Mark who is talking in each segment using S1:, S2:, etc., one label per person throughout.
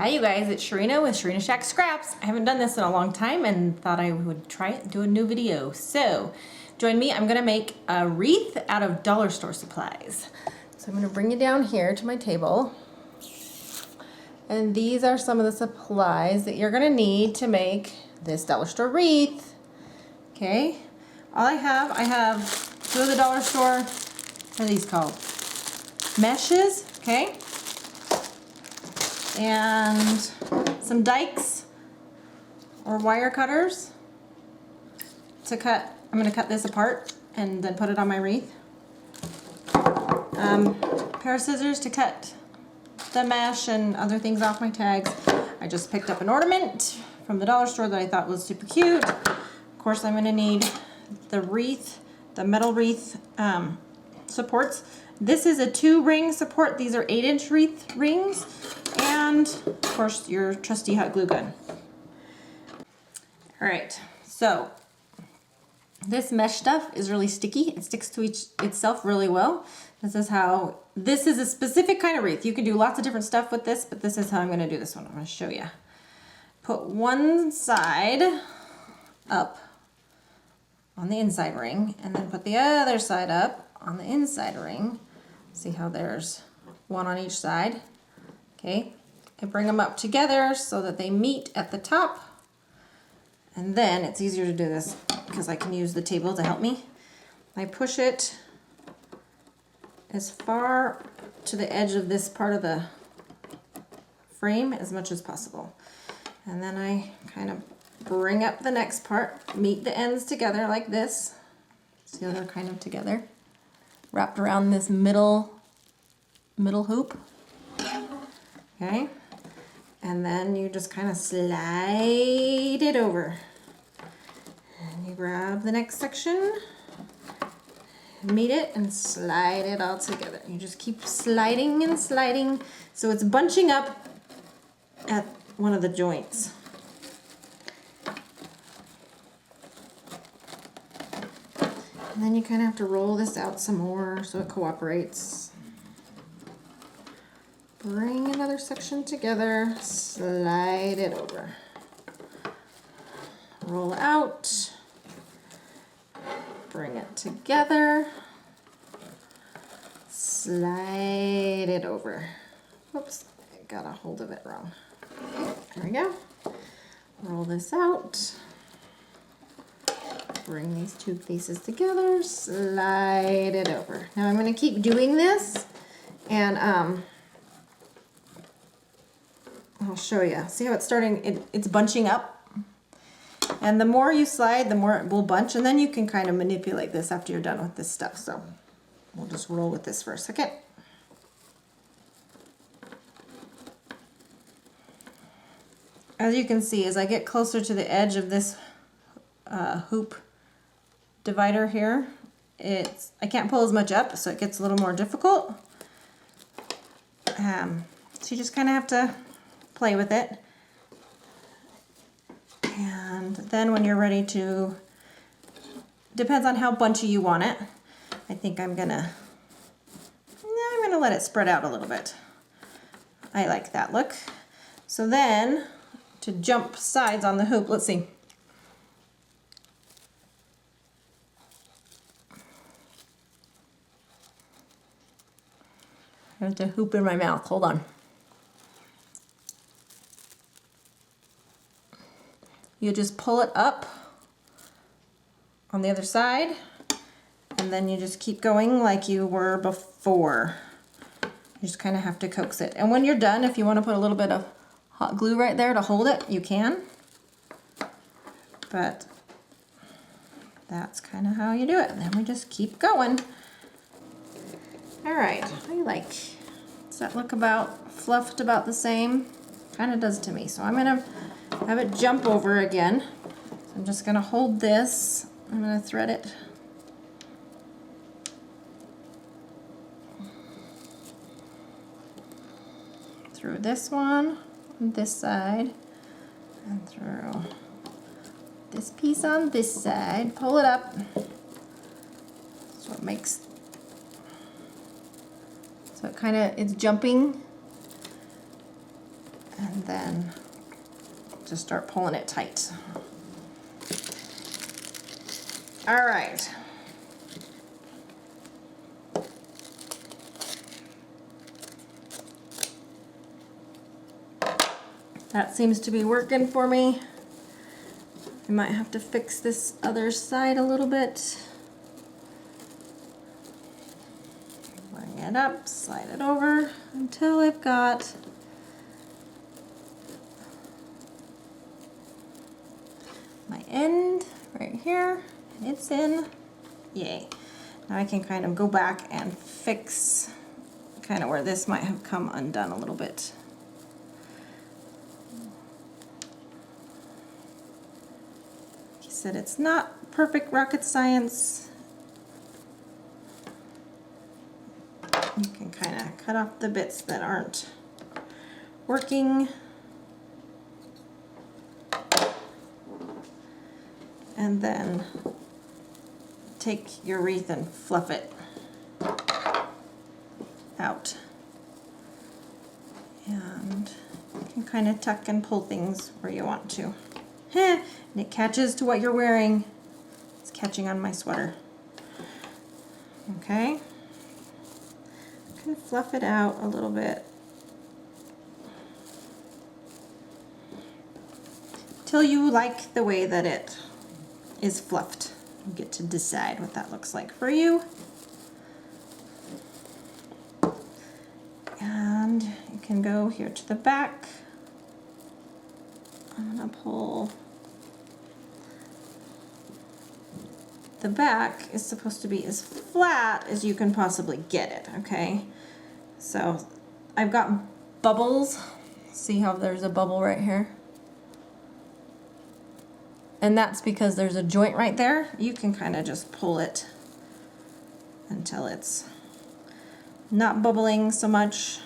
S1: Hi you guys, it's Sharina with Sharina Shack Scraps. I haven't done this in a long time and thought I would try it, do a new video. So join me, I'm gonna make a wreath out of dollar store supplies. So I'm gonna bring you down here to my table. And these are some of the supplies that you're gonna need to make this dollar store wreath. Okay, all I have two of the dollar store, what are these called? Meshes, okay? And some dikes or wire cutters to cut. I'm going to cut this apart and then put it on my wreath. Pair of scissors to cut the mesh and other things off my tags. I just picked up an ornament from the dollar store that I thought was super cute. Of course, I'm going to need the wreath, the metal wreath supports. This is a 2-ring support. These are 8-inch wreath rings. And of course your trusty hot glue gun. All right, so this mesh stuff is really sticky. It sticks to itself really well. This is a specific kind of wreath. You can do lots of different stuff with this, but this is how I'm gonna do this one. I'm gonna show you. Put one side up on the inside ring and then put the other side up on the inside ring. See how there's one on each side. Okay, I bring them up together so that they meet at the top. And then it's easier to do this because I can use the table to help me. I push it as far to the edge of this part of the frame as much as possible. And then I kind of bring up the next part, meet the ends together like this. See how they're kind of together? Wrapped around this middle hoop. Okay, and then you just kind of slide it over. And you grab the next section, meet it, and slide it all together. You just keep sliding and sliding so it's bunching up at one of the joints. And then you kind of have to roll this out some more so it cooperates. Bring another section together, slide it over. Roll out, bring it together, slide it over. Oops, I got a hold of it wrong. There we go. Roll this out. Bring these two faces together, slide it over. Now I'm going to keep doing this and I'll show you. See how it's starting, it's bunching up. And the more you slide, the more it will bunch, and then you can kind of manipulate this after you're done with this stuff. So we'll just roll with this for a second. As you can see, as I get closer to the edge of this hoop divider here, I can't pull as much up, so it gets a little more difficult. So you just kind of have to play with it. And then when you're ready to, depends on how bunchy you want it. I think I'm gonna let it spread out a little bit. I like that look. So then to jump sides on the hoop, let's see. I have the hoop in my mouth, hold on. You just pull it up on the other side, and then you just keep going like you were before. You just kind of have to coax it. And when you're done, if you want to put a little bit of hot glue right there to hold it, you can. But that's kind of how you do it. And then we just keep going. All right, does that look about fluffed about the same? Kind of does to me. So I'm gonna have it jump over again. So I'm just gonna hold this. I'm gonna thread it. Through this one, on this side, and through this piece on this side. Pull it up. So it makes, so it kind of, it's jumping. And And then just start pulling it tight. All right. That seems to be working for me. I might have to fix this other side a little bit. Bring it up, slide it over until I've got my end right here. And it's in. Yay. Now I can kind of go back and fix kind of where this might have come undone a little bit. Said it's not perfect rocket science. You can kind of cut off the bits that aren't working. And then take your wreath and fluff it out. And you can kind of tuck and pull things where you want to. And it catches to what you're wearing. It's catching on my sweater. Okay. I can fluff it out a little bit till you like the way that it is fluffed. You get to decide what that looks like for you. And you can go here to the back. I'm gonna pull. The back is supposed to be as flat as you can possibly get it, okay? So I've got bubbles. See how there's a bubble right here? And that's because there's a joint right there. You can kind of just pull it until it's not bubbling so much.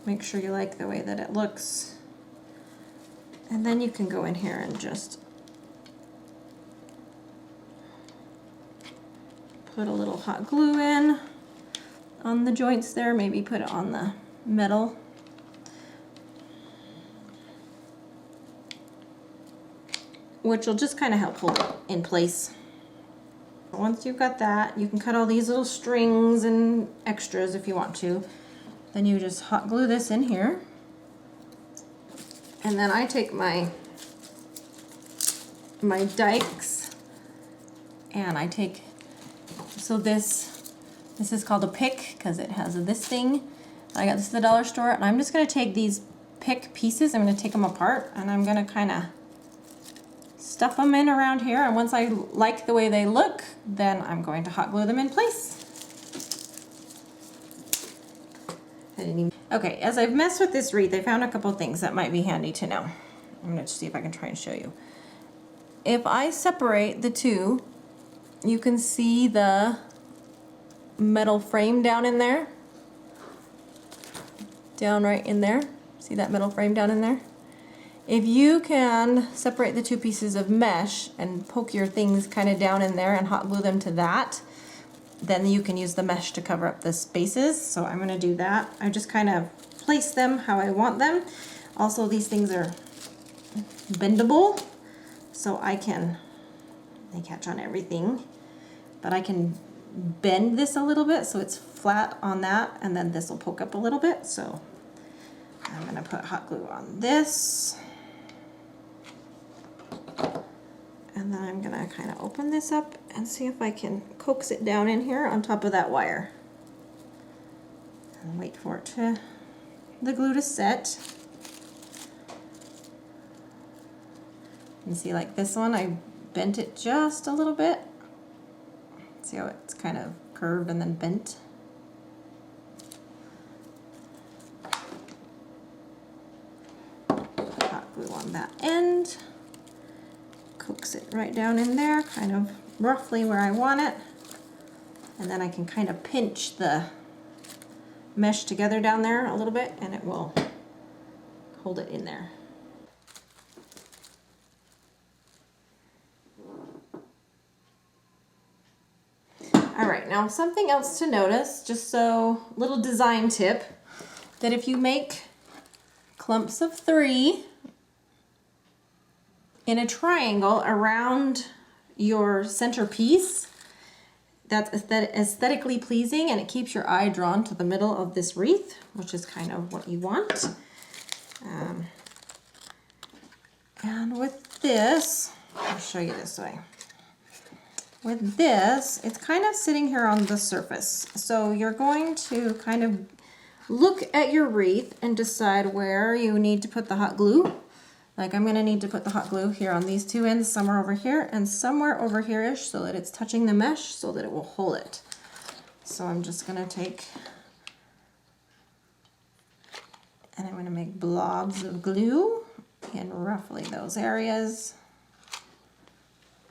S1: Make sure you like the way that it looks. And then you can go in here and just put a little hot glue in on the joints there, maybe put it on the metal. Which will just kind of help hold it in place. Once you've got that, you can cut all these little strings and extras if you want to. Then you just hot glue this in here. And then I take my dikes and I take, so this is called a pick because it has this thing. I got this at the dollar store, and I'm just going to take these pick pieces, I'm going to take them apart, and I'm going to kind of stuff them in around here, and once I like the way they look, then I'm going to hot glue them in place. Okay, as I've messed with this wreath, I found a couple things that might be handy to know. I'm going to see if I can try and show you. If I separate the two, you can see the metal frame down in there. Down right in there. See that metal frame down in there? If you can separate the two pieces of mesh and poke your things kind of down in there and hot glue them to that, then you can use the mesh to cover up the spaces. So I'm going to do that. I just kind of place them how I want them. Also, these things are bendable, so they catch on everything, but I can bend this a little bit so it's flat on that, and then this will poke up a little bit. So I'm going to put hot glue on this. And then I'm gonna kind of open this up and see if I can coax it down in here on top of that wire. And wait for the glue to set. You see, like this one, I bent it just a little bit. See how it's kind of curved and then bent? Put hot glue on that end. Coax it right down in there, kind of roughly where I want it. And then I can kind of pinch the mesh together down there a little bit, and it will hold it in there. All right, now something else to notice, just so little design tip, that if you make clumps of 3 in a triangle around your centerpiece. That's aesthetically pleasing, and it keeps your eye drawn to the middle of this wreath, which is kind of what you want. And with this, I'll show you this way. With this, it's kind of sitting here on the surface. So you're going to kind of look at your wreath and decide where you need to put the hot glue. Like I'm gonna need to put the hot glue here on these 2 ends, somewhere over here and somewhere over here-ish, so that it's touching the mesh so that it will hold it. So I'm just gonna take, and I'm gonna make blobs of glue in roughly those areas.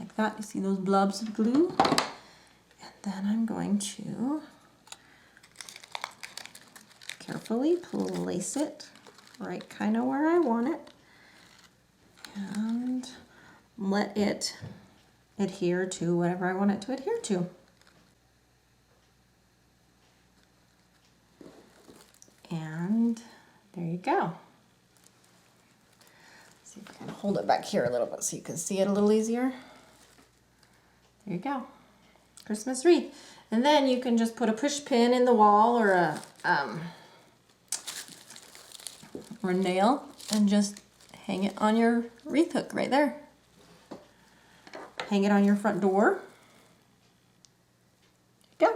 S1: Like that, you see those blobs of glue? And then I'm going to carefully place it right kind of where I want it and let it adhere to whatever I want it to adhere to. And there you go. See if I can hold it back here a little bit so you can see it a little easier. There you go. Christmas wreath. And then you can just put a push pin in the wall or a nail and just hang it on your wreath hook right there. Hang it on your front door. Go.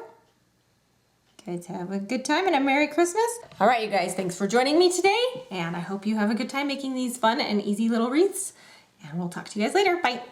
S1: Guys, have a good time and a Merry Christmas. All right, you guys, thanks for joining me today. And I hope you have a good time making these fun and easy little wreaths. And we'll talk to you guys later. Bye.